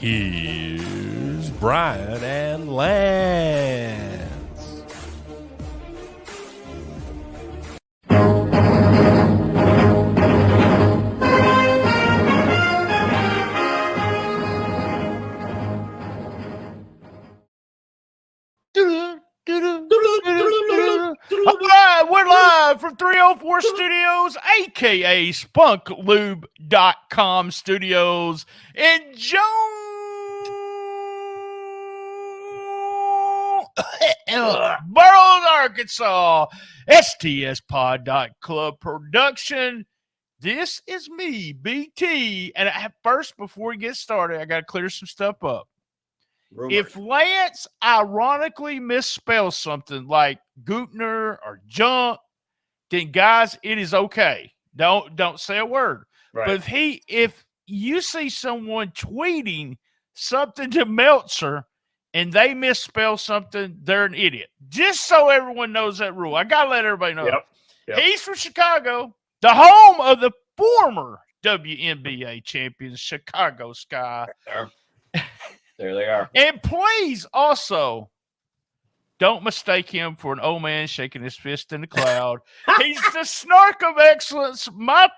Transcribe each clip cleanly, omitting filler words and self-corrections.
Here's Brian and Lance. All right, we're live from 304 Studios, aka SpunkLube.com Studios in Jonesboro, Arkansas. STSPod.club production. This is me, BT. And first, before we get started, I got to clear some stuff up. Rumors. If Lance ironically misspells something like Gutner or junk, then guys, it is okay. Don't say a word. Right. But if you see someone tweeting something to Meltzer and they misspell something, they're an idiot. Just so everyone knows that rule. I gotta let everybody know. Yep. He's from Chicago, the home of the former WNBA champions, Chicago Sky. There they are. And please also don't mistake him for an old man shaking his fist in the cloud. He's the snark of excellence, my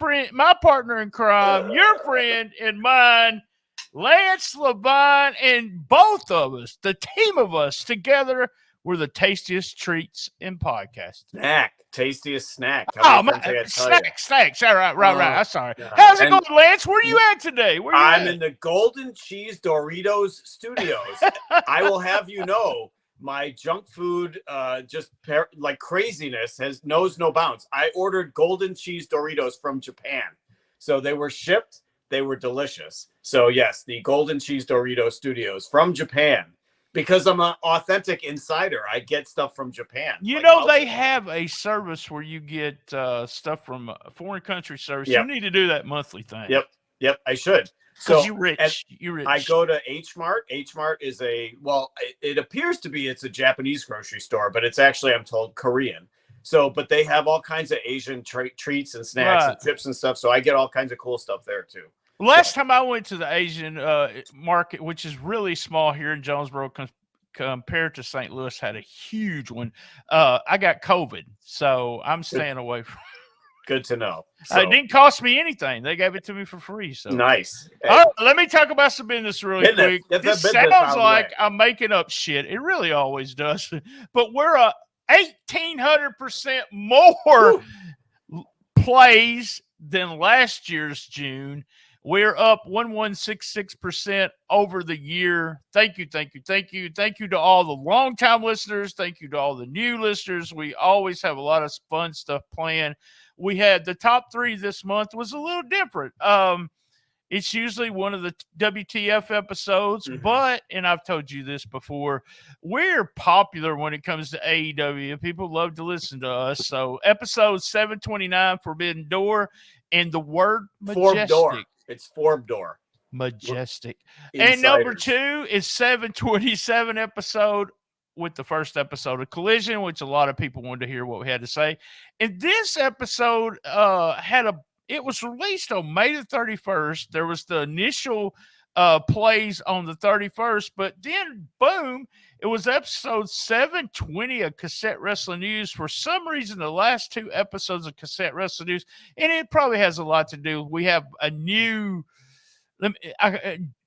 partner in crime, your friend and mine, Lance Levine, and both of us, the team of us together, we're the tastiest treats in podcasting. Tastiest snack. Snacks. All right. I'm sorry. How's it going, Lance? Where are you at today? I'm in the Golden Cheese Doritos studios. I will have you know, my junk food, like craziness, knows no bounds. I ordered Golden Cheese Doritos from Japan. So they were shipped. They were delicious. So yes, the Golden Cheese Doritos studios from Japan. Because I'm an authentic insider, I get stuff from Japan. You know, they have a service where you get stuff from a foreign country service. Yep. You need to do that monthly thing. Yep, I should. So you're rich. I go to H Mart. H Mart is it appears to be it's a Japanese grocery store, but it's actually, I'm told, Korean. So, but they have all kinds of Asian treats and snacks and chips and stuff. So I get all kinds of cool stuff there too. Last time I went to the Asian market, which is really small here in Jonesboro compared to St. Louis, had a huge one. I got COVID, so I'm staying away from it. Good to know. So, it didn't cost me anything. They gave it to me for free. So nice. All right, let me talk about some business really quick. This sounds like I'm making up shit. It really always does. But we're 1,800% more plays than last year's June. We're up 1,166% over the year. Thank you. Thank you to all the longtime listeners. Thank you to all the new listeners. We always have a lot of fun stuff planned. We had the top 3 this month was a little different. It's usually one of the WTF episodes, but, and I've told you this before, we're popular when it comes to AEW. People love to listen to us. So episode 729, Forbidden Door, and the word majestic. It's Forb Door. Majestic. And number 2 is 727 episode with the first episode of Collision, which a lot of people wanted to hear what we had to say. And this episode it was released on May the 31st. There was the initial plays on the 31st, but then boom, it was episode 720 of Cassette Wrestling News. For some reason, the last 2 episodes of Cassette Wrestling News, and it probably has a lot to do. We have a new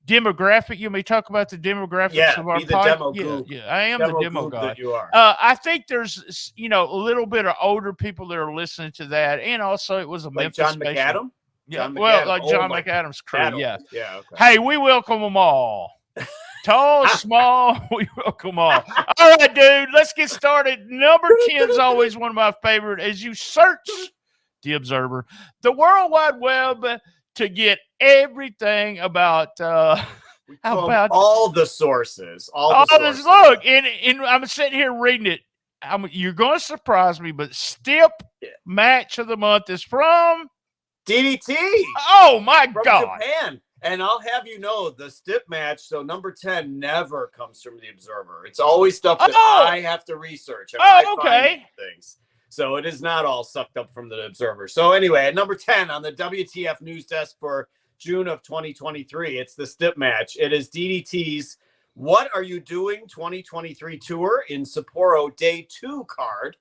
demographic. You may talk about the demographics of our podcast. Yeah, I am the demo guy. You are. I think there's a little bit of older people that are listening to that, and also it was a like Memphis John McAdam. Yeah, like John McAdam's crew. Yeah. Okay. Hey, we welcome them all. Tall, small, we welcome all. All right, dude, let's get started. Number 10 is always one of my favorite. As you search the Observer, the World Wide Web, to get everything about all the sources. Look, and I'm sitting here reading it. You're going to surprise me, but Stip match of the month is from DDT. Oh my God, Japan. And I'll have you know, the Stip match, so number 10 never comes from the Observer. It's always stuff that I have to research. Okay. Things. So it is not all sucked up from the Observer. So anyway, at number 10 on the WTF news desk for June of 2023. It's the stip match. It is DDT's What Are You Doing 2023 tour in Sapporo Day 2 card.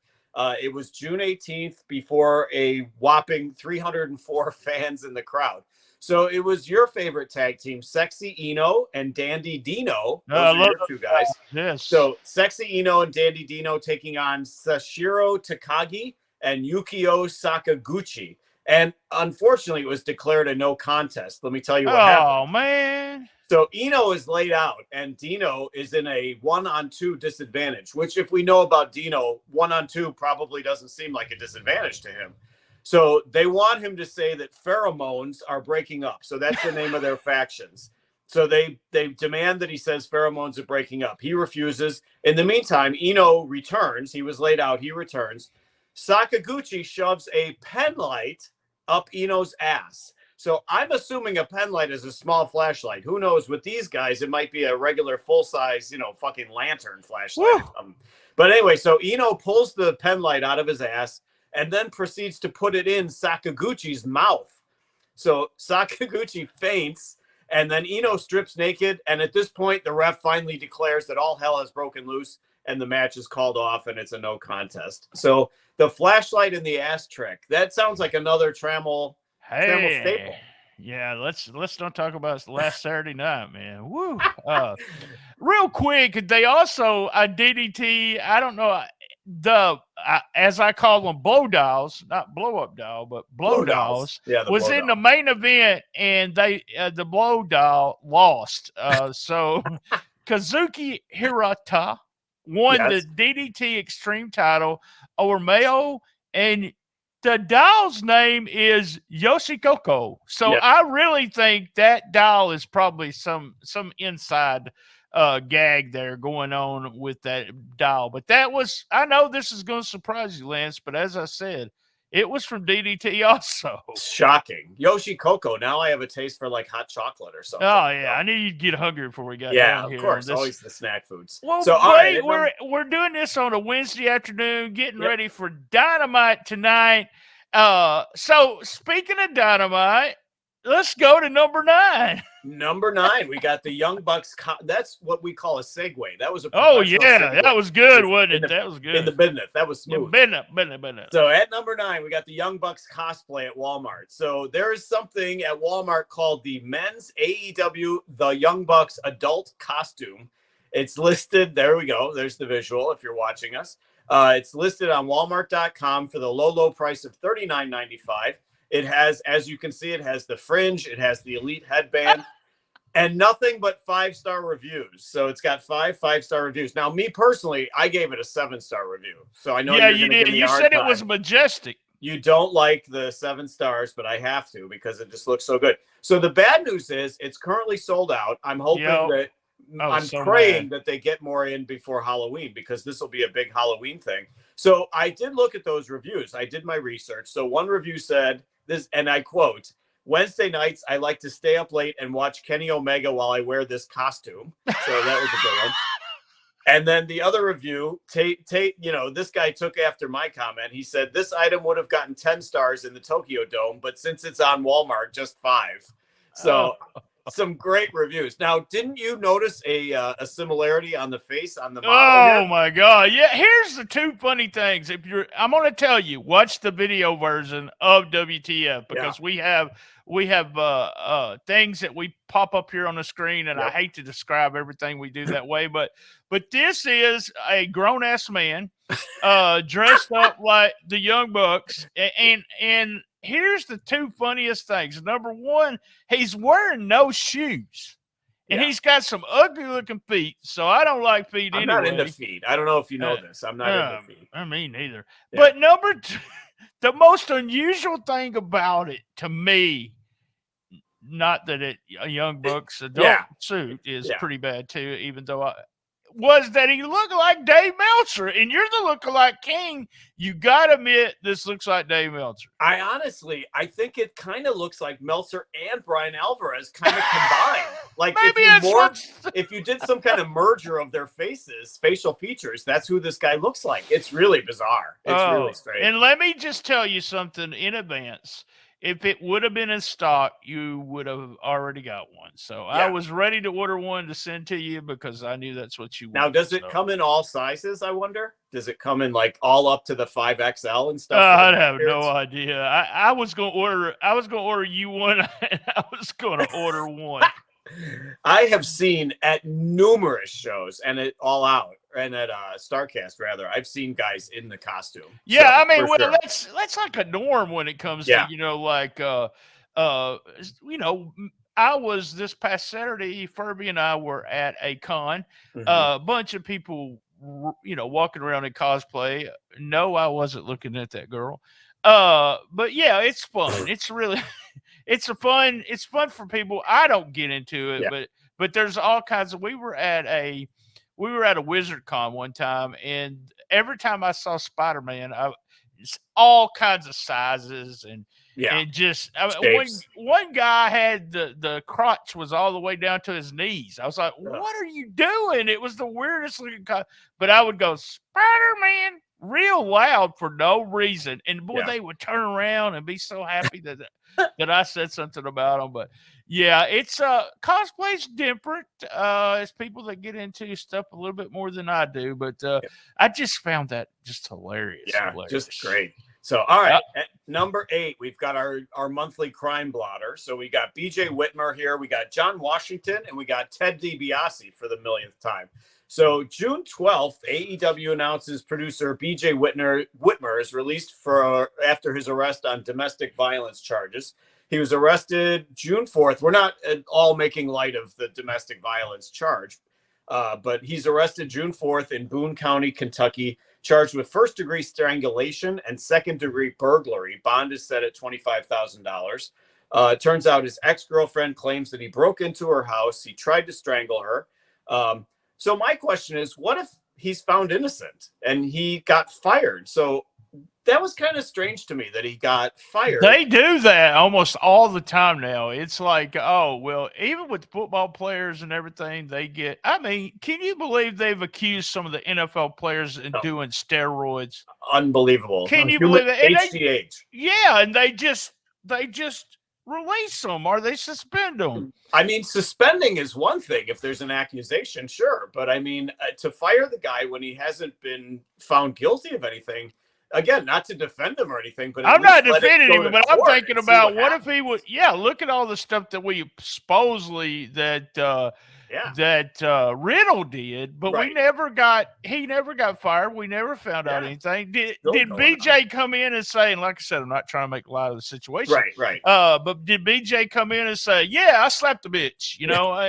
It was June 18th before a whopping 304 fans in the crowd. So it was your favorite tag team, Sexy Eno and Dandy Dino. Those are your two guys. Yes. So Sexy Eno and Dandy Dino taking on Sashiro Takagi and Yukio Sakaguchi. And unfortunately, it was declared a no contest. Let me tell you what happened. Oh, man. So Eno is laid out, and Dino is in a 1-on-2 disadvantage, which if we know about Dino, 1-on-2 probably doesn't seem like a disadvantage to him. So they want him to say that pheromones are breaking up. So that's the name of their factions. So they demand that he says pheromones are breaking up. He refuses. In the meantime, Eno returns. He was laid out. He returns. Sakaguchi shoves a pen light up Eno's ass. So I'm assuming a pen light is a small flashlight. Who knows? With these guys, it might be a regular full-size, fucking lantern flashlight. But anyway, so Eno pulls the pen light out of his ass and then proceeds to put it in Sakaguchi's mouth. So Sakaguchi faints, and then Eno strips naked. And at this point, the ref finally declares that all hell has broken loose, and the match is called off, and it's a no contest. So the flashlight and the ass trick, that sounds like another Trammell staple. Yeah, let's not talk about last Saturday night, man. Woo. Real quick, they also DDT. I don't know as I call them, blow dolls, not blow up doll, but blow dolls. Yeah, was in the main event, and they the blow doll lost. So Kazuki Hirata won the DDT Extreme title over Mayo, and the doll's name is Yoshikoko. So I really think that doll is probably some inside gag there going on with that doll. But I know this is going to surprise you, Lance, but as I said, it was from DDT also. Shocking. Yoshikoko. Now I have a taste for like hot chocolate or something. Oh, yeah. I knew you'd get hungry before we got down here. Yeah, of course. Always the snack foods. Well, so, all right, we're doing this on a Wednesday afternoon, getting ready for Dynamite tonight. So speaking of Dynamite, let's go to number 9. Number 9, we got the Young Bucks. That's what we call a segue. That was a segue. That was good, wasn't it? That was good. In the business. That was smooth. Business. So at number 9, we got the Young Bucks cosplay at Walmart. So there is something at Walmart called the men's AEW The Young Bucks adult costume. It's listed. There we go. There's the visual if you're watching us. It's listed on Walmart.com for the low price of $39.95. It has, as you can see, it has the fringe, it has the elite headband, and nothing but 5-star reviews. So it's got 5-star reviews. Now, me personally, I gave it a 7-star review. So I know you did. You said it was majestic. You don't like the 7 stars, but I have to because it just looks so good. So the bad news is it's currently sold out. I'm hoping that I'm praying that they get more in before Halloween because this will be a big Halloween thing. So I did look at those reviews. I did my research. So one review said this, and I quote, "Wednesday nights, I like to stay up late and watch Kenny Omega while I wear this costume." So that was a good one. And then the other review, this guy took after my comment. He said, "This item would have gotten 10 stars in the Tokyo Dome, but since it's on Walmart, just 5. So some great reviews. Now, didn't you notice a similarity on the face on the model? Oh my God! Yeah, here's the 2 funny things. I'm going to tell you, watch the video version of WTF because we have things that we pop up here on the screen, and I hate to describe everything we do that way, but this is a grown ass man dressed up like the Young Bucks, and here's the 2 funniest things. Number 1, he's wearing no shoes. And he's got some ugly looking feet. So I don't like feet anyway. I'm not into feet. I don't know if you know this. I'm not into feet. I mean, neither. Yeah. But number 2, the most unusual thing about it to me, not that a Young Bucks adult suit is pretty bad too, even though was that he looked like Dave Meltzer, and you're the lookalike king. You got to admit, this looks like Dave Meltzer. I think it kind of looks like Meltzer and Brian Alvarez kind of combined. Like maybe if you did some kind of merger of their facial features, that's who this guy looks like. It's really bizarre. It's really strange. And let me just tell you something in advance. if it would have been in stock, you would have already got one. So I was ready to order one to send to you because I knew that's what you wanted. Now, does it come in all sizes, I wonder? Does it come in like all up to the 5XL and stuff? I have no idea. I was going to order you one. And I was going to order one. I have seen at numerous shows and at All Out and at StarCast, rather, I've seen guys in the costume. Yeah, so, I mean, well, sure. that's like a norm when it comes to, like, I was this past Saturday, Furby and I were at a con, a bunch of people, walking around in cosplay. No, I wasn't looking at that girl. But yeah, it's fun. It's really... It's fun for people. I don't get into it, but there's all kinds of. We were at a Wizard Con one time, and every time I saw Spider-Man, it's all kinds of sizes and just one guy had the crotch was all the way down to his knees. I was like, what are you doing? It was the weirdest looking but I would go Spider-Man real loud for no reason, and boy, they would turn around and be so happy that I said something about them. But yeah, it's cosplay's different. It's people that get into stuff a little bit more than I do, but I just found that just hilarious. Yeah, just great. So, all right, at number 8, we've got our monthly crime blotter. So we got BJ Whitmer here, we got John Washington, and we got Ted DiBiase for the millionth time. So June 12th, AEW announces producer BJ Whitmer is released after his arrest on domestic violence charges. He was arrested June 4th. We're not at all making light of the domestic violence charge, but he's arrested June 4th in Boone County, Kentucky, charged with first-degree strangulation and second-degree burglary. Bond is set at $25,000. It turns out his ex-girlfriend claims that he broke into her house. He tried to strangle her. So my question is, what if he's found innocent and he got fired? So that was kind of strange to me that he got fired. They do that almost all the time now. It's like, oh, well, even with football players and everything, they get, I mean, can you believe they've accused some of the NFL players of doing steroids? Unbelievable. Can you believe it? HGH. And they just release them or they suspend them. I mean, suspending is one thing if there's an accusation, sure. But I mean, to fire the guy when he hasn't been found guilty of anything, again, not to defend him or anything, but I'm not defending him, but I'm thinking about what if he would, look at all the stuff that we supposedly that Riddle did, but he never got fired. We never found out anything. Did BJ come in and say, and like I said, I'm not trying to make light of the situation. Right. But did BJ come in and say, yeah, I slapped the bitch,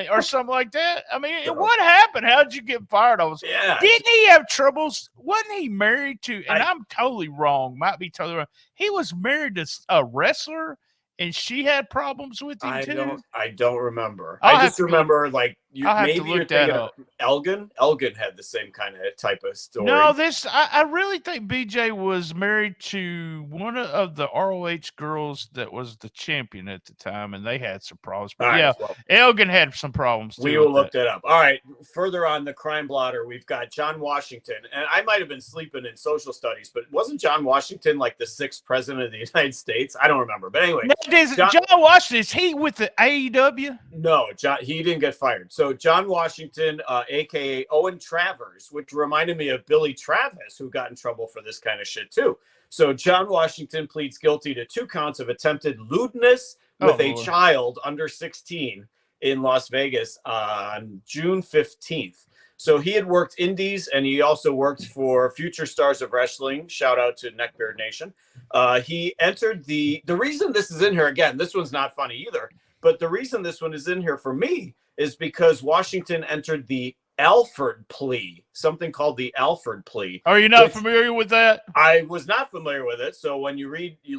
or something like that? I mean, what happened? How did you get fired? Didn't he have troubles? Wasn't he married to, and I'm totally wrong, might be totally wrong. He was married to a wrestler. And she had problems with him too? I don't remember. I just remember maybe you're thinking of Elgin. Elgin had the same kind of type of story. No, I really think BJ was married to one of the ROH girls that was the champion at the time, and they had some problems. But Elgin had some problems too. We will look that up. All right, further on the crime blotter, we've got John Washington. And I might have been sleeping in social studies, but wasn't John Washington like the 6th president of the United States? I don't remember. But anyway. John Washington, is he with the AEW? No, he didn't get fired. So John Washington, a.k.a. Owen Travers, which reminded me of Billy Travis, who got in trouble for this kind of shit too. So John Washington pleads guilty to 2 counts of attempted lewdness with a child under 16 in Las Vegas on June 15th. So he had worked indies, and he also worked for Future Stars of Wrestling. Shout out to Neckbeard Nation. He entered the reason this is in here, again, this one's not funny either, but the reason this one is in here for me is because Washington entered the Alford plea, something called the Alford plea. Are you not familiar with that? I was not familiar with it. So when you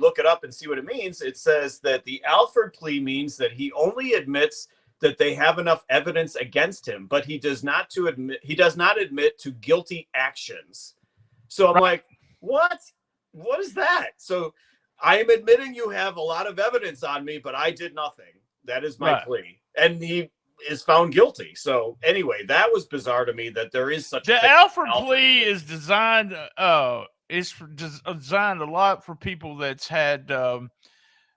look it up and see what it means, it says that the Alford plea means that he only admits that they have enough evidence against him, but he does not admit to guilty actions. So I'm like, what? What is that? So I am admitting you have a lot of evidence on me, but I did nothing. That is my plea. And he is found guilty. So anyway, that was bizarre to me that there is such the Alfred plea is designed. It's designed a lot for people that's had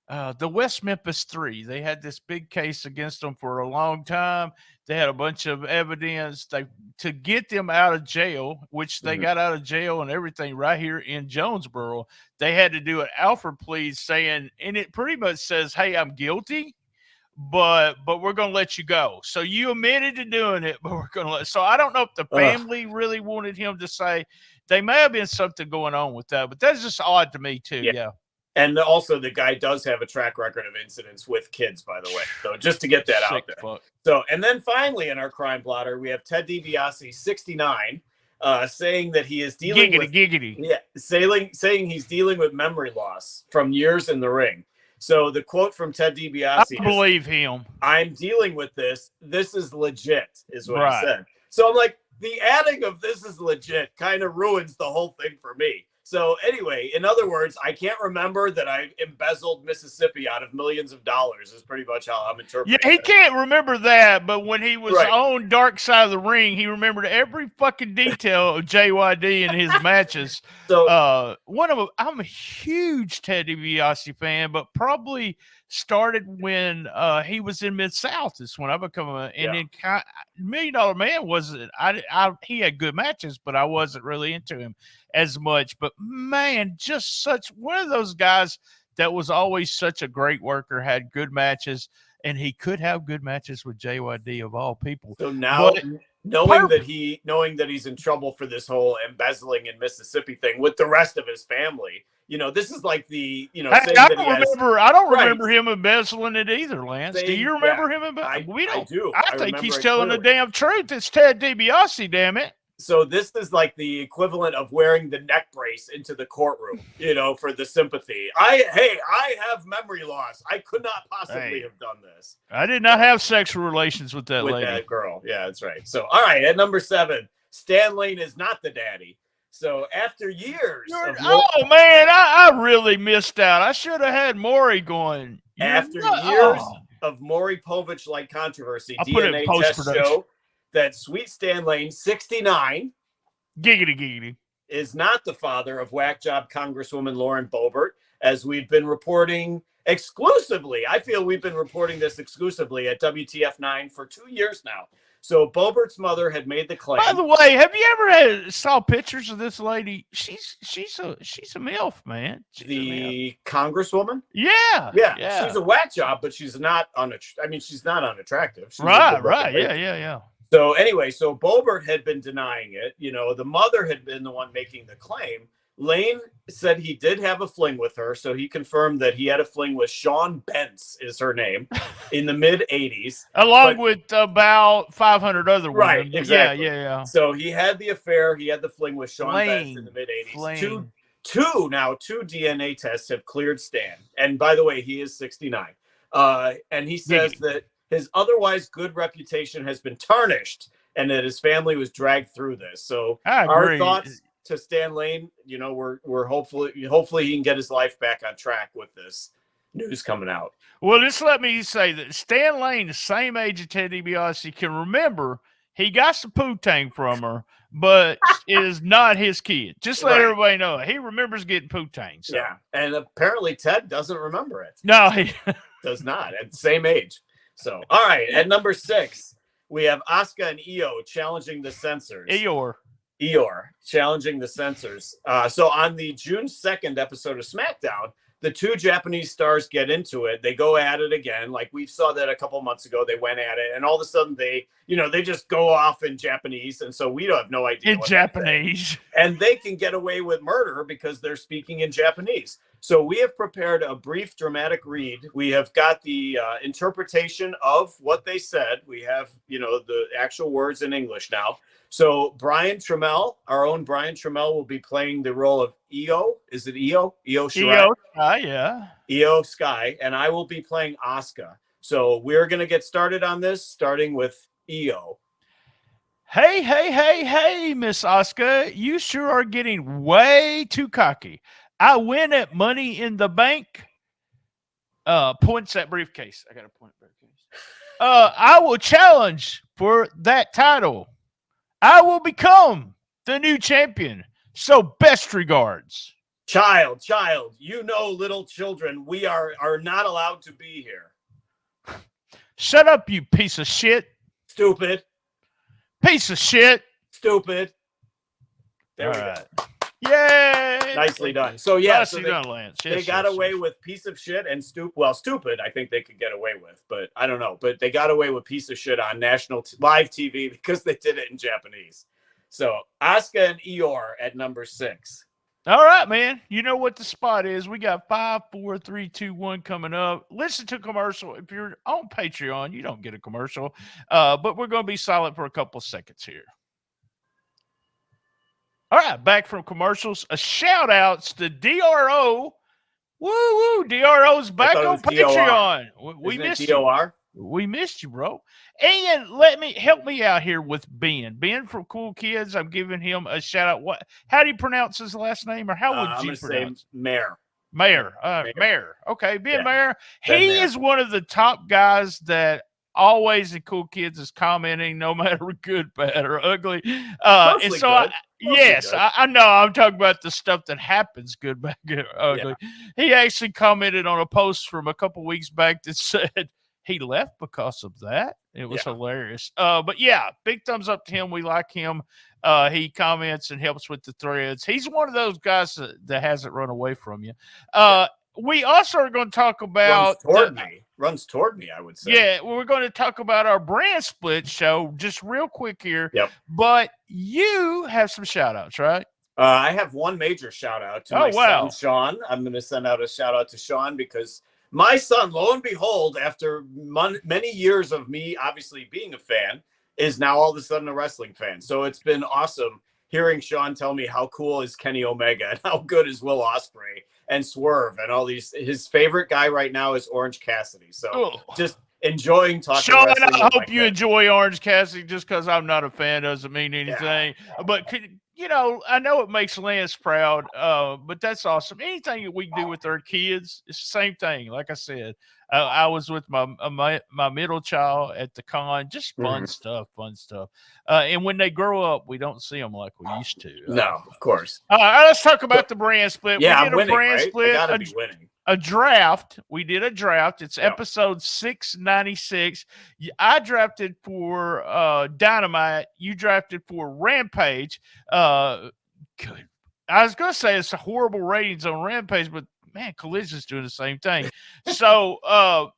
the West Memphis Three. They had this big case against them for a long time. They had a bunch of evidence. To get them out of jail, which they got out of jail and everything right here in Jonesboro. They had to do an Alfred plea saying, and it pretty much says, "Hey, I'm guilty, but we're going to let you go. So you admitted to doing it, but we're going to let." So I don't know if the family really wanted him to say. They may have been something going on with that, but that's just odd to me too. Yeah. And also, the guy does have a track record of incidents with kids, by the way. So just to get that out there. Fuck. So, and then finally, in our crime blotter, we have Ted DiBiase, 69, saying that he is dealing with giggity. Yeah, saying he's dealing with memory loss from years in the ring. So the quote from Ted DiBiase, I believe him. "I'm dealing with this. This is legit," is what he said. So I'm like, the adding of "this is legit" kind of ruins the whole thing for me. So anyway, in other words, I can't remember that I embezzled Mississippi out of millions of dollars is pretty much how I'm interpreting it. Yeah, he can't remember that, but when he was on Dark Side of the Ring, he remembered every fucking detail of JYD and his matches. So I'm a huge Ted DiBiase fan, but probably started when he was in Mid-South. Is when I become then $1 Million Man wasn't. He had good matches, but I wasn't really into him as much. But man, just such one of those guys that was always such a great worker, had good matches, and he could have good matches with JYD of all people. So now, knowing that he's in trouble for this whole embezzling in Mississippi thing with the rest of his family, this is like the I don't remember him embezzling it either, Lance. Do you remember him embezzling? We don't. I do. I think he's telling the damn truth. It's Ted DiBiase, damn it. So this is like the equivalent of wearing the neck brace into the courtroom, for the sympathy. I have memory loss. I could not possibly have done this. I did not have sexual relations with that lady. That girl. Yeah, that's right. So, all right, at number 7, Stan Lane is not the daddy. So after years I really missed out. I should have had Maury going. After years of Maury Povich-like controversy, DNA test show that Sweet Stan Lane, 69, giggity, is not the father of whack job Congresswoman Lauren Boebert, as we've been reporting exclusively. I feel we've been reporting this exclusively at WTF9 for 2 years now. So Boebert's mother had made the claim. By the way, have you ever saw pictures of this lady? She's a MILF, man. The Congresswoman? Yeah. She's a whack job, but she's not she's not unattractive. She's right. Yeah. So anyway, Boebert had been denying it. The mother had been the one making the claim. Lane said he did have a fling with her, so he confirmed that he had a fling with Sean Bentz, is her name, in the mid-'80s. Along with about 500 other women. Right, exactly. Yeah. So he had the affair, he had the fling with Sean Bentz in the mid-'80s. Two DNA tests have cleared Stan. And by the way, he is 69. And he says that his otherwise good reputation has been tarnished and that his family was dragged through this. So our thoughts to Stan Lane, we're hopefully he can get his life back on track with this news coming out. Well, just let me say that Stan Lane, the same age as Ted DiBiase, can remember he got some poo-tang from her, but it is not his kid. Just let everybody know. He remembers getting poo-tang. So. Yeah, and apparently Ted doesn't remember it. No, he does not at the same age. So, all right, at number 6, we have Asuka and Io challenging the censors. Eeyore challenging the censors. So on the June 2nd episode of SmackDown, the two Japanese stars get into it. They go at it again. Like we saw that a couple months ago, they went at it, and all of a sudden they just go off in Japanese, and so we don't have no idea in Japanese. And they can get away with murder because they're speaking in Japanese. So we have prepared a brief dramatic read. We have got the interpretation of what they said. We have the actual words in English now. So Brian Trammell, our own Brian Trammell, will be playing the role of Io. Is it Io? Io Shirai? Io Sky, yeah. Io Sky, and I will be playing Asuka. So we're going to get started on this, starting with Io. Hey, Miss Asuka, you sure are getting way too cocky. I win at Money in the Bank. Points that briefcase. I got a point briefcase. I will challenge for that title. I will become the new champion. So best regards. Child, little children, we are not allowed to be here. Shut up, you piece of shit. Stupid. Piece of shit. Stupid. There we go. Yay! Nicely done. So yeah, nicely done, Lance. Yes, they got away with piece of shit and stupid. I think they could get away with, but I don't know. But they got away with piece of shit on national live TV because they did it in Japanese. So Asuka and Eeyore at number 6. All right, man. You know what the spot is. We got 5, 4, 3, 2, 1 coming up. Listen to a commercial. If you're on Patreon, you don't get a commercial. But we're going to be silent for a couple of seconds here. All right, back from commercials. A shout outs to DRO. Woo! DRO's back on Patreon. We missed you. We missed you, bro. And help me out here with Ben. Ben from Cool Kids. I'm giving him a shout out. How do you pronounce his last name, or how would you pronounce it? Mayor. Mayor. Okay, Ben Mayor. He is one of the top guys that always in Cool Kids is commenting, no matter good, bad, or ugly. And so I know I'm talking about the stuff that happens, good, bad, good, ugly. Yeah. He actually commented on a post from a couple weeks back that said he left because of that. It was hilarious. But yeah, big thumbs up to him. We like him. He comments and helps with the threads. He's one of those guys that hasn't run away from you. We also are going to talk about runs toward me, I would say. Yeah, we're going to talk about our brand split show just real quick here. Yep. But you have some shout outs, right? I have one major shout out to my son, Sean. I'm going to send out a shout out to Sean because my son, lo and behold, after many years of me obviously being a fan, is now all of a sudden a wrestling fan. So it's been awesome hearing Sean tell me how cool is Kenny Omega and how good is Will Ospreay and Swerve and all these. His favorite guy right now is Orange Cassidy. So just enjoying talking. Sean, I hope you enjoy Orange Cassidy. Just because I'm not a fan doesn't mean anything. Yeah. But I know it makes Lance proud, but that's awesome. Anything that we do with our kids, it's the same thing. Like I said, I was with my middle child at the con, just fun stuff. And when they grow up, we don't see them like we used to. No, of course. All right, let's talk about the brand split. Yeah, we did a brand split. I gotta be winning. A draft. We did a draft. It's episode 696. I drafted for Dynamite. You drafted for Rampage. Good. I was gonna say it's a horrible ratings on Rampage, but man, Collision's doing the same thing. So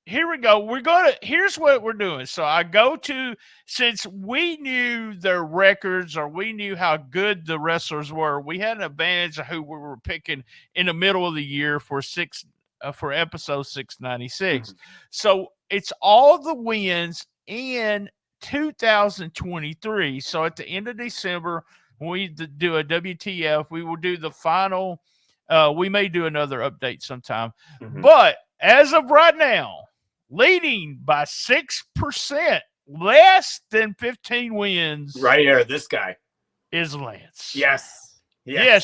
here we go. Here's what we're doing. So I go to, since we knew their records or we knew how good the wrestlers were, we had an advantage of who we were picking in the middle of the year for episode 696. So it's all the wins in 2023. So at the end of December, when we do a WTF, we will do the final. We may do another update sometime. But as of right now, leading by 6%, less than 15 wins. Right here, this guy is Lance. Yes,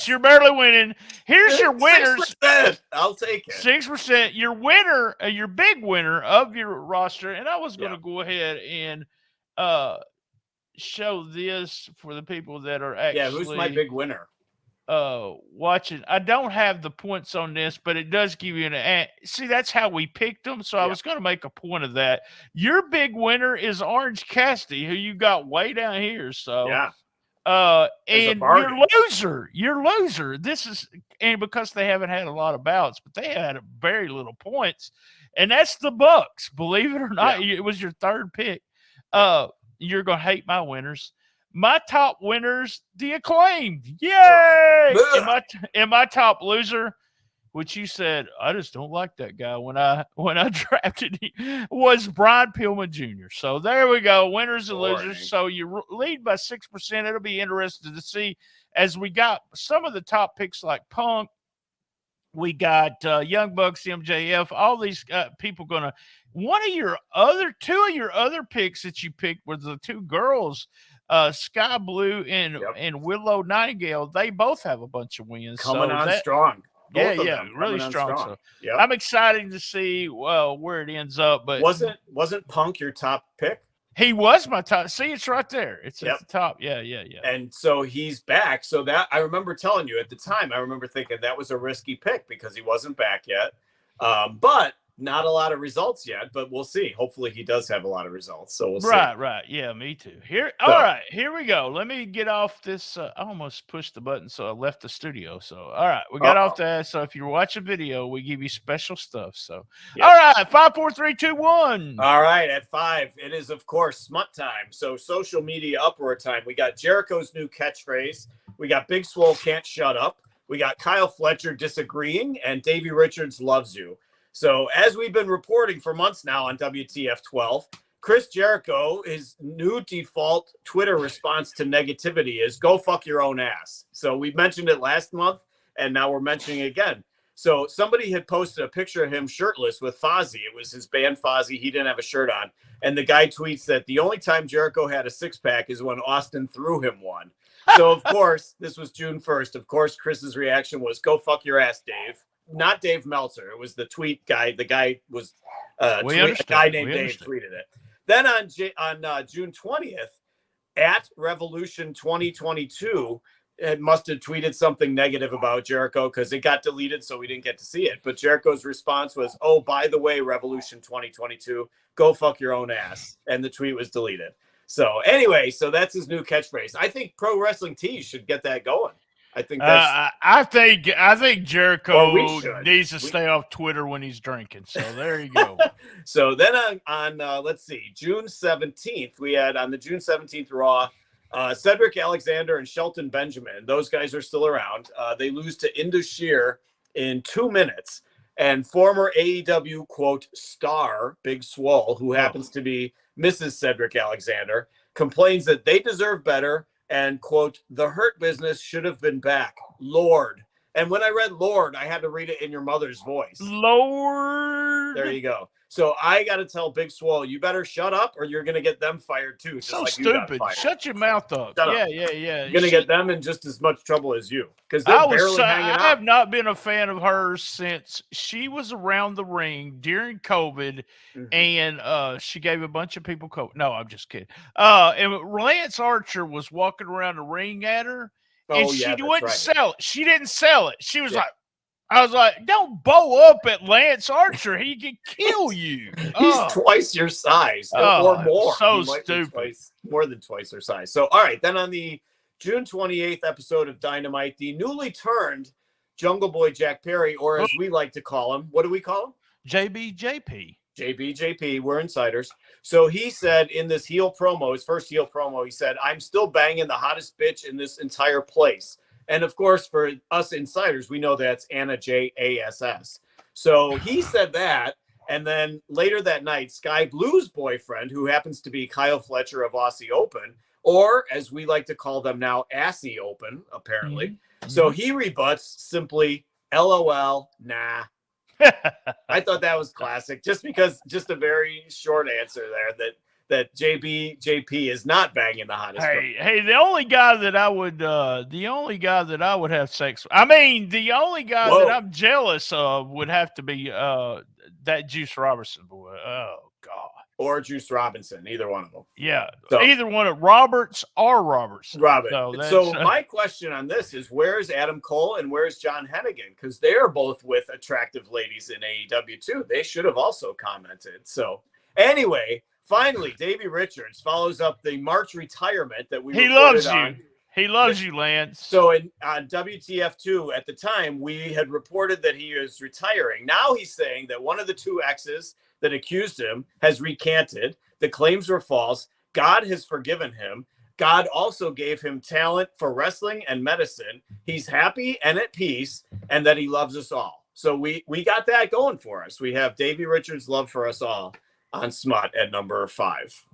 you're barely winning. Here's your winners. 6%. I'll take it. 6%. Your winner, your big winner of your roster. And I was going to go ahead and show this for the people that are actually. Yeah, who's my big winner? Watching. I don't have the points on this, but it does give you see, that's how we picked them. So I was going to make a point of that. Your big winner is Orange Cassidy, who you got way down here. So and your loser. This is, and because they haven't had a lot of bouts, but they had very little points, and that's the Bucks. Believe it or not, it was your third pick. You're gonna hate my winners. My top winners, the Acclaimed. Yay! And my top loser, which you said, I just don't like that guy when I drafted him, was Brian Pillman Jr. So there we go, winners and losers. So you lead by 6%. It'll be interesting to see as we got some of the top picks like Punk. We got Young Bucks, MJF, all these people going to. Two of your other picks that you picked were the two girls, Sky Blue and Willow Nightingale. They both have a bunch of wins. Coming on strong. Really strong. So I'm excited to see where it ends up. But wasn't Punk your top pick? He was my top. See, it's right there. It's at the top. Yeah. And so he's back. So that I remember telling you at the time, I remember thinking that was a risky pick because he wasn't back yet. But not a lot of results yet, but we'll see. Hopefully he does have a lot of results. So we'll see. Right. Yeah, me too. All right, here we go. Let me get off this. I almost pushed the button, so I left the studio. So, all right, we got off that. So if you're watching video, we give you special stuff. So, all right, 5, 4, 3, 2, 1. All right, at 5, it is, of course, smut time. So social media uproar time. We got Jericho's new catchphrase. We got Big Swole can't shut up. We got Kyle Fletcher disagreeing, and Davey Richards loves you. So as we've been reporting for months now on WTF 12, Chris Jericho, his new default Twitter response to negativity is go fuck your own ass. So we mentioned it last month, and now we're mentioning it again. So somebody had posted a picture of him shirtless with Fozzy. It was his band Fozzy. He didn't have a shirt on. And the guy tweets that the only time Jericho had a six-pack is when Austin threw him one. So, of course, this was June 1st. Of course, Chris's reaction was, go fuck your ass, Dave. Not Dave Meltzer. It was the tweet guy. The guy was a guy named Dave tweeted it. Then on June 20th, at Revolution 2022, it must have tweeted something negative about Jericho because it got deleted, so we didn't get to see it. But Jericho's response was, oh, by the way, Revolution 2022, go fuck your own ass. And the tweet was deleted. So anyway, so that's his new catchphrase. I think Pro Wrestling Tees should get that going. I think that's. I think Jericho needs to stay off Twitter when he's drinking. So there you go. So then on let's see, June 17th, we had on the June 17th Raw, Cedric Alexander and Shelton Benjamin. Those guys are still around. They lose to Indus Sher in 2 minutes. And former AEW quote star Big Swole, who happens to be Mrs. Cedric Alexander, complains that they deserve better. And, quote, the Hurt Business should have been back. Lord. And when I read Lord, I had to read it in your mother's voice. Lord. There you go. So I got to tell Big Swole, you better shut up or you're going to get them fired too. Just so like stupid. You got fired. Shut your mouth up. Yeah. You're going to get them in just as much trouble as you. Because they're barely hanging out. I have not been a fan of hers since she was around the ring during COVID, and she gave a bunch of people COVID. No, I'm just kidding. And Lance Archer was walking around the ring at her, and she wouldn't sell it. She didn't sell it. She was like, I was like, don't bow up at Lance Archer. He can kill you. He's twice your size or more. So stupid. More than twice your size. So, all right. Then on the June 28th episode of Dynamite, the newly turned Jungle Boy Jack Perry, or as we like to call him, what do we call him? JBJP. JBJP, we're insiders. So he said in this heel promo, his first heel promo, he said, I'm still banging the hottest bitch in this entire place. And of course, for us insiders, we know that's Anna JASS. So he said that. And then later that night, Sky Blue's boyfriend, who happens to be Kyle Fletcher of Aussie Open, or as we like to call them now, Assy Open, apparently. So he rebuts simply, LOL, nah. I thought that was classic, just a very short answer there that JP is not banging the hottest. Hey, the only guy that I would have sex with, I mean, the only guy that I'm jealous of would have to be that Juice Robinson boy. Oh God. Or Juice Robinson, either one of them. Yeah, so, either one of Roberts or Robertson. So my question on this is, where's Adam Cole and where's John Hennigan? Because they are both with attractive ladies in AEW too. They should have also commented. So anyway, finally, Davey Richards follows up the March retirement that we loves you. He loves you, Lance. So on WTF2 at the time, we had reported that he was retiring. Now he's saying that one of the two exes that accused him has recanted. The claims were false. God has forgiven him. God also gave him talent for wrestling and medicine. He's happy and at peace, and that he loves us all. So we got that going for us. We have Davey Richards' love for us all on Smut at number 5.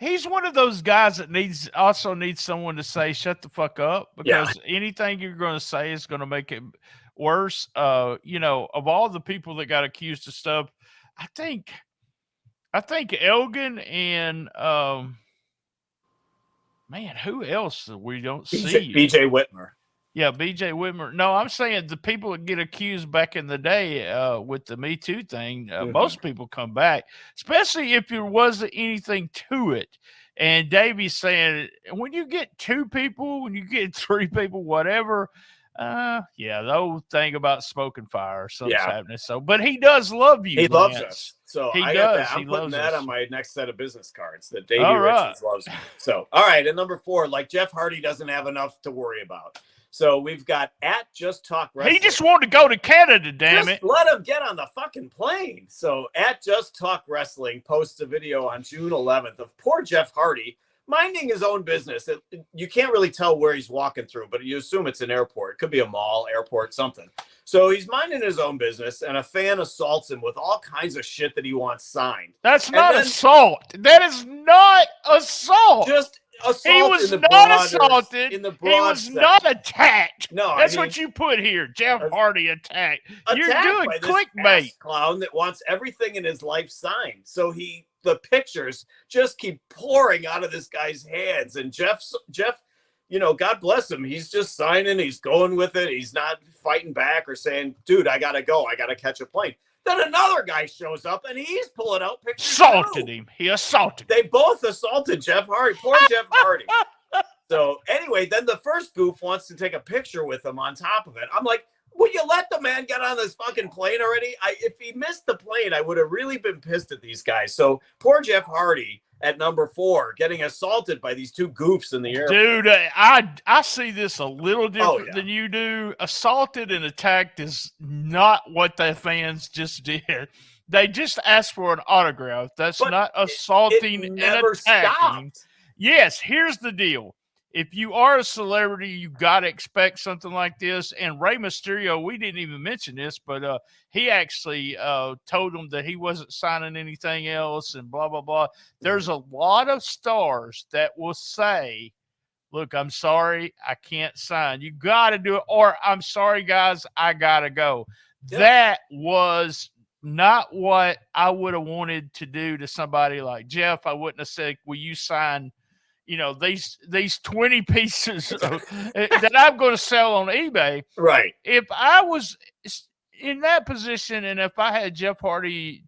He's one of those guys that needs someone to say, shut the fuck up, because anything you're going to say is going to make it worse. Of all the people that got accused of stuff, I think Elgin and man, who else we don't see? BJ Whitmer. Yeah, BJ Whitmer. No, I'm saying the people that get accused back in the day with the Me Too thing, most people come back, especially if there wasn't anything to it. And Davey's saying when you get 2 people, when you get 3 people, whatever, yeah, the old thing about smoke and fire, something's happening. So, but he does love you. He Lance. loves us. So he I does. got that. I'm putting that on my next set of business cards. That Davey Richards loves me. So, all right. And number 4, like Jeff Hardy doesn't have enough to worry about. So we've got at Just Talk Wrestling. He just wanted to go to Canada, damn it. Let him get on the fucking plane. So at Just Talk Wrestling posts a video on June 11th of poor Jeff Hardy minding his own business. You can't really tell where he's walking through, but you assume it's an airport. It could be a mall, airport, something. So he's minding his own business, and a fan assaults him with all kinds of shit that he wants signed. That's not assault. That is not assault. Just assault. He was not assaulted. He was not attacked. No, that's what you put here. Jeff Hardy attacked. You're doing clickbait. Clown that wants everything in his life signed. So the pictures just keep pouring out of this guy's hands, and Jeff, God bless him. He's just signing. He's going with it. He's not fighting back or saying, "Dude, I gotta go. I gotta catch a plane." Then another guy shows up and he's pulling out pictures. Assaulted him. He assaulted. They both assaulted Jeff Hardy. Poor Jeff Hardy. So anyway, then the first goof wants to take a picture with him on top of it. I'm like, will you let the man get on this fucking plane already? If he missed the plane, I would have really been pissed at these guys. So poor Jeff Hardy at number 4 getting assaulted by these 2 goofs in the air. Dude, I see this a little different than you do. Assaulted and attacked is not what the fans just did. They just asked for an autograph. That's not assaulting and attacking. Stopped. Yes, here's the deal. If you are a celebrity, you got to expect something like this. And Rey Mysterio, we didn't even mention this, but he actually told them that he wasn't signing anything else and blah, blah, blah. There's a lot of stars that will say, look, I'm sorry, I can't sign. You got to do it. Or I'm sorry, guys, I got to go. Yeah. That was not what I would have wanted to do to somebody like Jeff. I wouldn't have said, will you sign these 20 pieces that I'm going to sell on eBay. Right. If I was in that position and if I had Jeff Hardy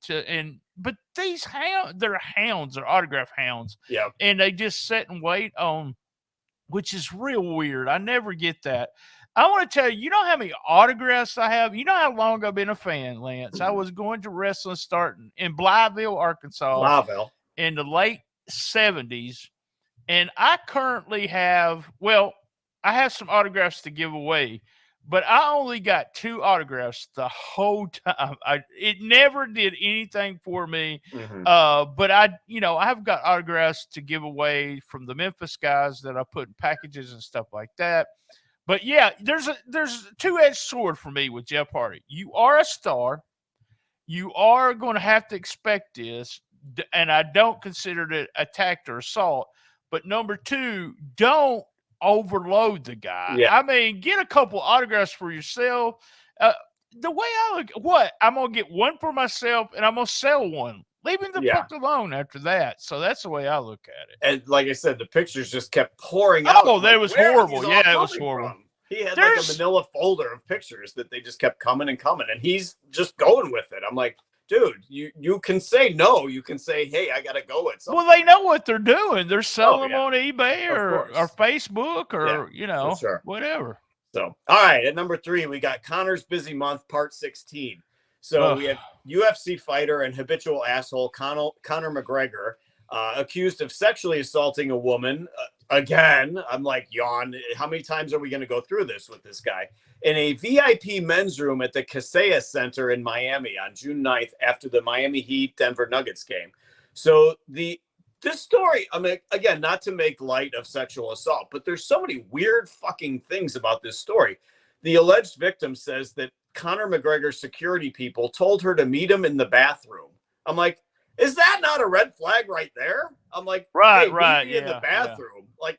but these they're hounds, they're autograph hounds. Yeah. And they just sit and wait on, which is real weird. I never get that. I want to tell you, you know how many autographs I have? You know how long I've been a fan, Lance? Mm-hmm. I was going to wrestling starting in Blytheville, Arkansas. In the late 70s. And I currently have some autographs to give away, but I only got 2 autographs the whole time. It never did anything for me. Mm-hmm. But I've got autographs to give away from the Memphis guys that I put in packages and stuff like that. But yeah, there's a 2-edged sword for me with Jeff Hardy. You are a star. You are going to have to expect this, and I don't consider it attack or assault. But number 2, don't overload the guy. Yeah. I mean, get a couple autographs for yourself. The way I look, I'm going to get one for myself and I'm going to sell one. Leave him the fuck alone after that. So that's the way I look at it. And like I said, the pictures just kept pouring out. Oh, that was horrible. Yeah, it was horrible. From? He had like a manila folder of pictures that they just kept coming and coming. And he's just going with it. I'm like, dude, you can say no. You can say, hey, I got to go at something. Well, they know what they're doing. They're selling them on eBay or Facebook or, whatever. So, all right. At number 3, we got Connor's Busy Month, Part 16. So we have UFC fighter and habitual asshole Conor McGregor accused of sexually assaulting a woman. Again, I'm like, yawn. How many times are we going to go through this with this guy? In a VIP men's room at the Kaseya Center in Miami on June 9th after the Miami Heat Denver Nuggets game. So this story, I mean, again, not to make light of sexual assault, but there's so many weird fucking things about this story. The alleged victim says that Conor McGregor's security people told her to meet him in the bathroom. I'm like, is that not a red flag right there? I'm like, right, in the bathroom. Yeah. Like,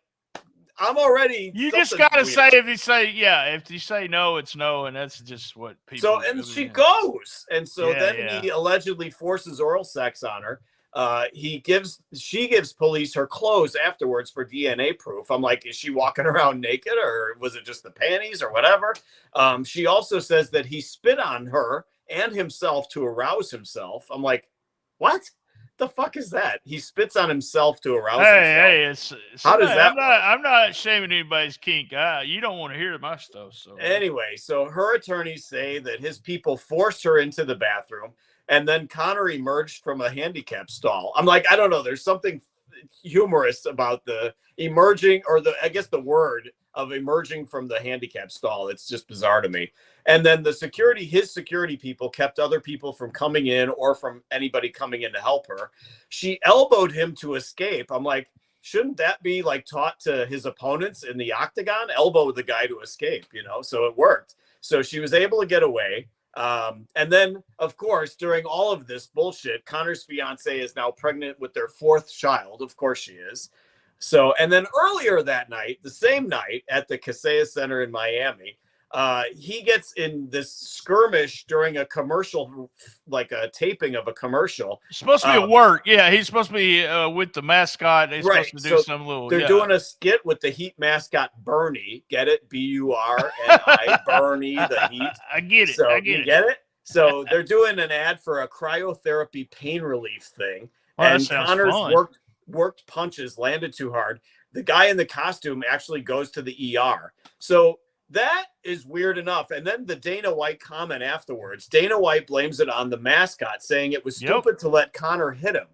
I'm already. You just gotta say if you say no, it's no, and that's just what people. So and she goes, and so then he allegedly forces oral sex on her. She gives police her clothes afterwards for DNA proof. I'm like, is she walking around naked, or was it just the panties or whatever? She also says that he spit on her and himself to arouse himself. I'm like, what the fuck is that? He spits on himself to arouse himself. How does that work? I'm not shaming anybody's kink. You don't want to hear my stuff. So anyway, so her attorneys say that his people forced her into the bathroom, and then Connor emerged from a handicap stall. I'm like, I don't know. There's something humorous about the emerging, or I guess the word of emerging from the handicap stall. It's just bizarre to me. And then his security people kept other people from coming in, or from anybody coming in to help her. She elbowed him to escape. I'm like, shouldn't that be like taught to his opponents in the octagon? Elbow the guy to escape, so it worked. So she was able to get away. And then, of course, during all of this bullshit, Connor's fiance is now pregnant with their 4th child. Of course she is. So, and then earlier that night, the same night at the Kaseya Center in Miami, he gets in this skirmish during a commercial, like a taping of a commercial. It's supposed to be a work. Yeah, he's supposed to be with the mascot. They're supposed to do some little. They're doing a skit with the Heat mascot, Bernie. Get it? Burni, Bernie, the Heat. I get it. So I get it. So they're doing an ad for a cryotherapy pain relief thing. And Connor's worked punches landed too hard. The guy in the costume actually goes to the ER. So that is weird enough. And then the Dana White comment afterwards, Dana White blames it on the mascot, saying it was stupid to let Connor hit him.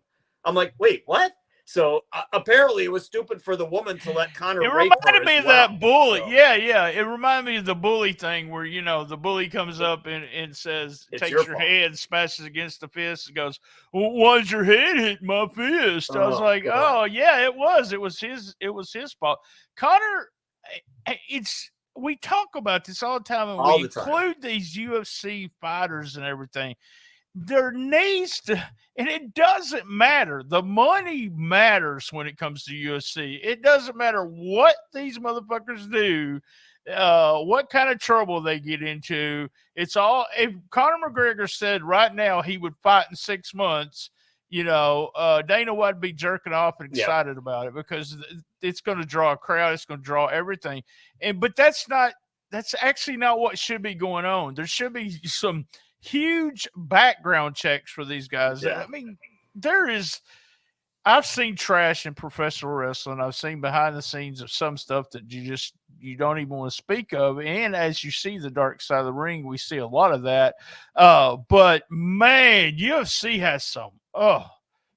I'm like, wait, what? So apparently it was stupid for the woman to let Connor rape her. It reminded me of that bully. So. Yeah. It reminded me of the bully thing where, the bully comes up and says, takes your head, smashes against the fist, and goes, well, why's your head hit my fist? I was like, God. Oh, yeah, it was. It was his fault. Connor, we talk about this all the time, and we include these UFC fighters and everything. There needs to, and it doesn't matter. The money matters when it comes to UFC. It doesn't matter what these motherfuckers do, what kind of trouble they get into. It's all, if Conor McGregor said right now he would fight in 6 months, Dana White would be jerking off and excited about it, because it's going to draw a crowd. It's going to draw everything. But that's actually not what should be going on. There should be some huge background checks for these guys. Yeah. I mean, I've seen trash in professional wrestling. I've seen behind the scenes of some stuff that you don't even want to speak of. And as you see the dark side of the ring, we see a lot of that. But man, UFC has some,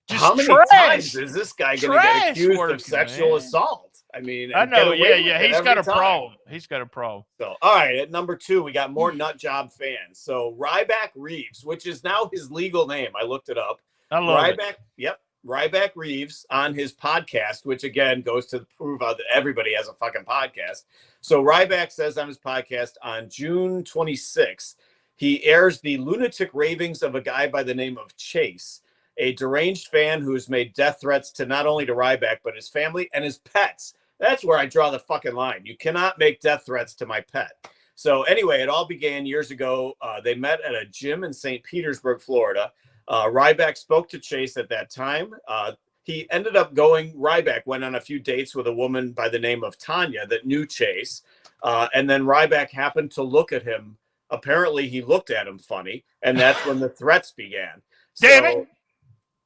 just how many times is this guy going to get accused of sexual assault? I mean, I know. Yeah. He's got a problem. He's got a problem. So, all right. At number 2, we got more nut job fans. So Ryback Reeves, which is now his legal name. I looked it up. I love Ryback. It. Yep. Ryback Reeves on his podcast, which again goes to prove that everybody has a fucking podcast. So Ryback says on his podcast on June 26th, he airs the lunatic ravings of a guy by the name of Chase, a deranged fan who has made death threats to not only to Ryback, but his family and his pets. That's where I draw the fucking line. You cannot make death threats to my pet. So anyway, it all began years ago. They met at a gym in St. Petersburg, Florida. Ryback spoke to Chase at that time. He ended up Ryback went on a few dates with a woman by the name of Tanya that knew Chase. And then Ryback happened to look at him. Apparently he looked at him funny. And that's when the threats began. Damn it.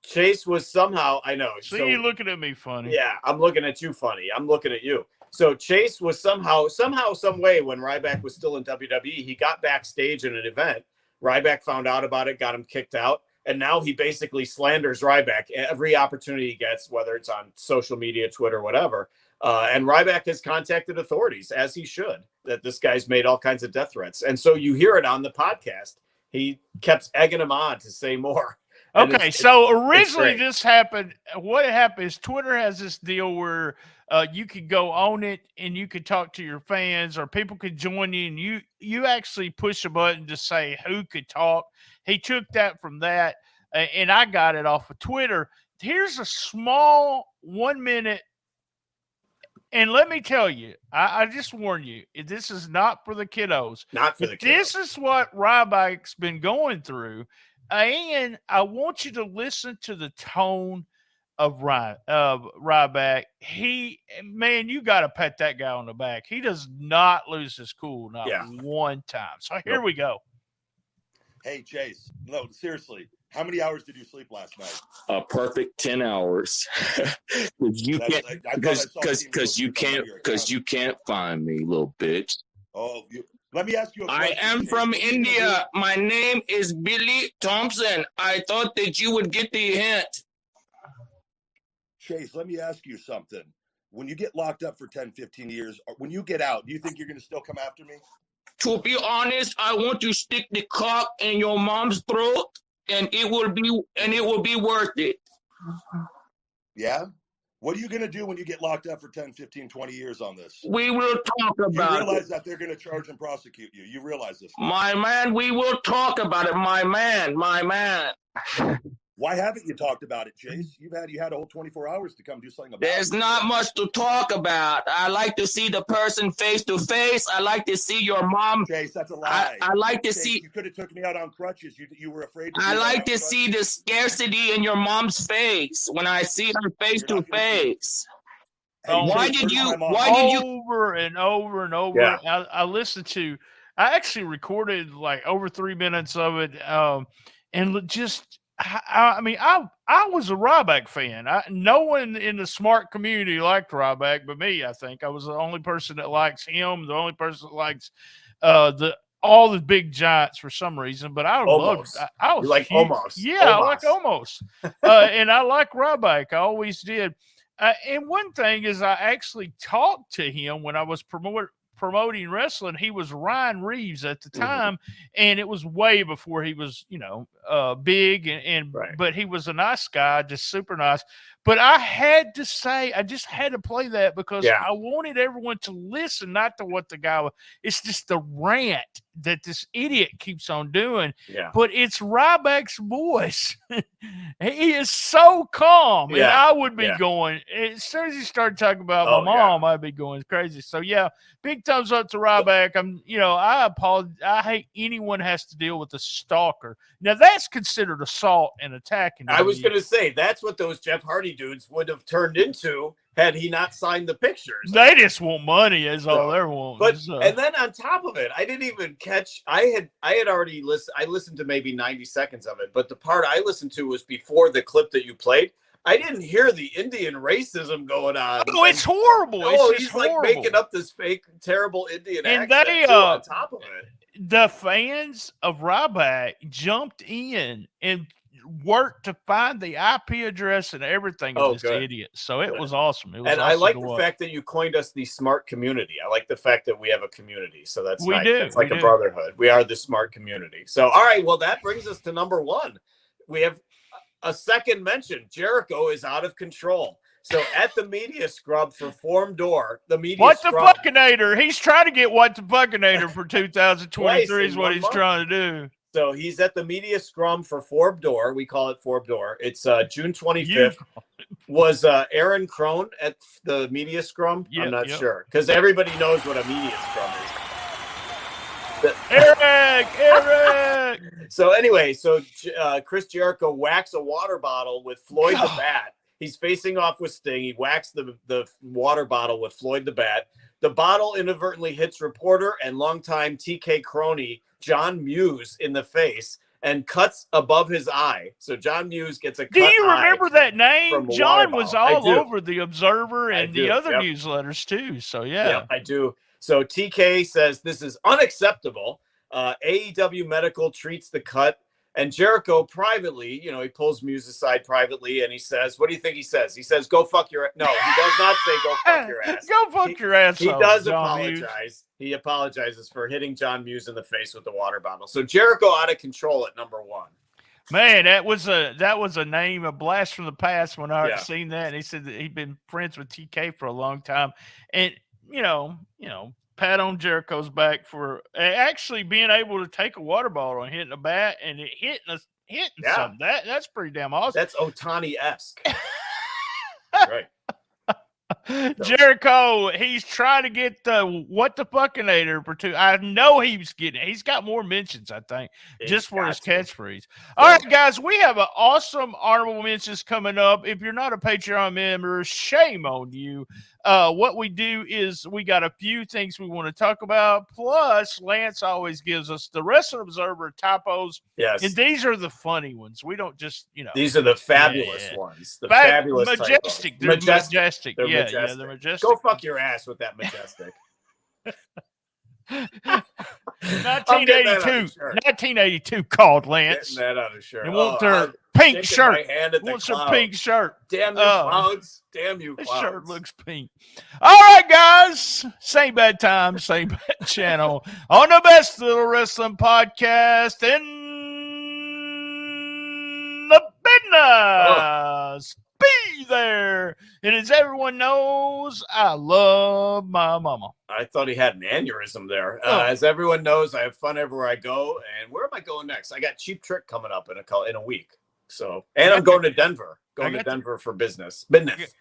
Chase was somehow, I know. So you're looking at me funny. Yeah, I'm looking at you funny. I'm looking at you. So Chase was some way, when Ryback was still in WWE, he got backstage in an event. Ryback found out about it, got him kicked out. And now he basically slanders Ryback every opportunity he gets, whether it's on social media, Twitter, whatever. And Ryback has contacted authorities, as he should, that this guy's made all kinds of death threats. And so you hear it on the podcast. He kept egging him on to say more. Okay, so originally this happened. What happened is Twitter has this deal where you could go on it and you could talk to your fans, or people could join you, and you actually push a button to say who could talk. He took that from that, and I got it off of Twitter. Here's a small 1 minute, and let me tell you, I just warn you, this is not for the kiddos. Not for the kiddos. This is what Ryback's been going through. And I want you to listen to the tone of Ryback. Man, you got to pat that guy on the back. He does not lose his cool, not one time. So here we go. Hey, Chase. No, seriously. How many hours did you sleep last night? A perfect 10 hours. You can't, because you can't find me, little bitch. Oh, let me ask you a question. I am from India. My name is Billy Thompson. I thought that you would get the hint. Chase, let me ask you something. When you get locked up for 10, 15 years, when you get out, do you think you're going to still come after me? To be honest, I want to stick the cock in your mom's throat, and it will be worth it. Yeah? What are you going to do when you get locked up for 10, 15, 20 years on this? We will talk about it. You realize that they're going to charge and prosecute you. You realize this. My man, we will talk about it. My man. Why haven't you talked about it, Chase? You had a whole 24 hours to come do something about There's not much to talk about. I like to see the person face to face. I like to see your mom. Chase, that's a lie. I like to Chase, see. You could have took me out on crutches. You were afraid. I like to see the scarcity in your mom's face when I see her face to face. Why did you? Over and over and over. Yeah. I listened to. I actually recorded like over 3 minutes of it, and just. I mean, I was a Ryback fan. No one in the smart community liked Ryback but me. I think I was the only person that likes him, the only person that likes all the big giants for some reason. But I loved. I was like Almost. Yeah, I like Almost, and I like Ryback. I always did. And one thing is, I actually talked to him when I was promoting wrestling. He was Ryan Reeves at the time, and it was way before he was, big and right. But he was a nice guy, just super nice. But I had to say, I just had to play that because I wanted everyone to listen, not to what the guy was. It's just the rant that this idiot keeps on doing. Yeah. But it's Ryback's voice. He is so calm. Yeah. And I would be going, as soon as he started talking about my mom, I'd be going crazy. So big thumbs up to Ryback. I apologize. I hate anyone has to deal with a stalker. Now that's considered assault and attacking. I was going to say, that's what those Jeff Hardy dudes would have turned into had he not signed the pictures. They just want money is all they want. But and then on top of it, I didn't even catch. I had already listened. I listened to maybe 90 seconds of it, but the part I listened to was before the clip that you played. I didn't hear the Indian racism going on. Oh, it's horrible. He's horrible. Like making up this fake, terrible Indian accent on top of it. The fans of Ryback jumped in and worked to find the IP address and everything of this idiot. So it was awesome. It was and awesome. I like the fact that you coined us the smart community. I like the fact that we have a community. So that's nice. It's like a brotherhood. We are the smart community. So, all right. Well, that brings us to number one. We have a second mention. Jericho is out of control. So at the media scrub for Form Door, the media What the fuckinator? He's trying to get What the fuckinator for 2023 is what he's trying to do. So he's at the media scrum for Form Door. We call it Form Door. It's June 25th. Was Aaron Crone at the media scrum? I'm not sure because everybody knows what a media scrum is. Eric. So anyway, Chris Jericho whacks a water bottle with Floyd the Bat. He's facing off with Sting. He whacks the water bottle with Floyd the Bat. The bottle inadvertently hits reporter and longtime TK crony John Muse in the face and cuts above his eye. So John Muse gets a cut. Do you remember that name? John was all over the Observer and the other newsletters too. So yeah, I do. So TK says this is unacceptable. AEW Medical treats the cut. And Jericho privately, he pulls Muse aside privately and he says, what do you think he says? He says, go fuck your ass. No, he does not say go fuck your ass. Go fuck your ass. He does apologize. He apologizes for hitting John Muse in the face with the water bottle. So Jericho out of control at number one. Man, that was a name, a blast from the past when I seen that. And he said that he'd been friends with TK for a long time. And, pat on Jericho's back for actually being able to take a water bottle and hitting a bat and it hitting something. That's pretty damn awesome. That's Otani-esque. Right. Jericho, he's trying to get what the fuckinator for 2. I know he's got more mentions, I think, just for his catchphrase. All right, guys, we have an awesome honorable mentions coming up. If you're not a Patreon member, shame on you. What we do is we got a few things we want to talk about. Plus, Lance always gives us the Wrestling Observer typos. Yes. And these are the funny ones. We don't just, These are the fabulous ones. The fabulous majestic. They're majestic. They're yeah, majestic. they're majestic. Go fuck your ass with that majestic. 1982 called Lance. Getting that on a shirt. They want their pink shirt. Wants their pink shirt. Damn you clouds. Damn you This clouds. shirt looks pink. All right, guys. Same bad time, same bad channel. On the best little wrestling podcast in the business. Be there. And as everyone knows, I love my mama. I thought he had an aneurysm there. As everyone knows, I have fun everywhere I go. And where am I going next? I got Cheap Trick coming up in a week. So, and I'm going to Denver. Going to Denver for business. Business.